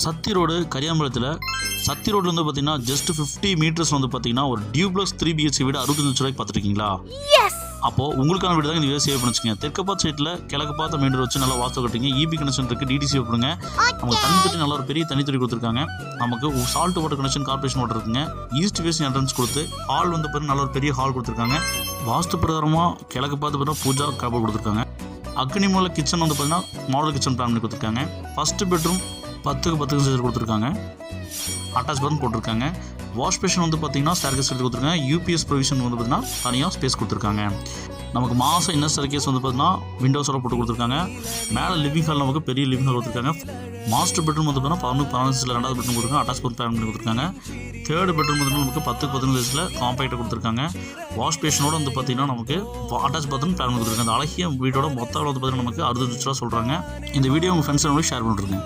சத்தி road கரியாம்பலத்தில் சத்தி ரோட்ல வந்து பார்த்தீங்கன்னா ஜஸ்ட் 50 மீட்டர்ஸ் வந்து பார்த்தீங்கன்னா ஒரு டியூப்ளக்ஸ் 3 BHK வீடு 65 லட்ச ரூபாய்க்கு பார்த்துருக்கீங்களா? அப்போது உங்களுக்கான வீடு தான் இந்த வீடியோ சேவ் பண்ணிச்சுங்க. தெற்கு பார்த்த சைட்டில் கிழக்கு பார்த்த மெயின் ரோடு வச்சு நல்லா வாஸ்து கட்டுங்க. இபி கனெக்ஷன் இருக்குது, டிடிசி கொடுங்க. நமக்கு தண்ணி தொட்டி நல்ல ஒரு பெரிய தண்ணி தொட்டி கொடுத்துருக்காங்க. நமக்கு salt water connection, corporation water இருக்குங்க. ஈஸ்ட் வேஸ்ட் என்ட்ரன்ஸ் கொடுத்து ஹால் வந்து பார்த்தீங்கன்னா நல்ல ஒரு பெரிய ஹால் கொடுத்துருக்காங்க. வாஸ்து பிரகாரமாக கிழக்கு பார்த்து பார்த்தீங்கன்னா பூஜா காப்பர் கொடுத்துருக்காங்க. அக்னி மூல கிச்சன் வந்து பார்த்தீங்கன்னா மாடல் கிச்சன் பிளான் பண்ணி கொடுத்துருக்காங்க. ஃபஸ்ட்டு பெட்ரூம் 10க்கு 10 கொடுத்துருக்காங்க. அட்டாச் பாத்ரூம் போட்டிருக்காங்க. வாஷ் பேஷன் வந்து பார்த்தீங்கன்னா ஸ்டேர்கேஸ் கொடுத்துருக்காங்க. யூபிஎஸ் ப்ரொவிஷன் வந்து பார்த்தீங்கன்னா தனியாக ஸ்பேஸ் கொடுத்துருக்காங்க. நமக்கு மாதம் இன்னர் ஸ்டேர்கேஸ் வந்து பார்த்தீங்கன்னா விண்டோஸோட போட்டு கொடுத்துருக்காங்க. மேலே லிவிங் ஹால் நமக்கு பெரிய லிவிங் ஹால் கொடுத்துருக்காங்க. மாஸ்டர் பெட்ரூம் வந்து பார்த்தீங்கன்னா 11 ரெண்டாவது பெட்ரூம் கொடுத்துருக்காங்க. அட்டாச் பாத்ரூம் பிளான் பண்ணி கொடுத்துருக்காங்க. தேர்ட் பெட்ரூம் வந்து நமக்கு 10க்கு 15 சைஸில் காம்பேக்டாக கொடுத்துருக்காங்க. வாஷ் பேஷனோட வந்து பார்த்தீங்கன்னா நமக்கு அட்டாச் பாத்ரூம் பிளான் பண்ணி கொடுத்துருக்காங்க. அந்த அழகிய வீடோட மொத்தம் வந்து பார்த்தீங்கன்னா நமக்கு 60 லட்ச ரூபா சொல்கிறாங்க. இந்த வீடியோ உங்கள் ஃப்ரெண்ட்ஸ் ஷேர் பண்ணிட்டுருங்க.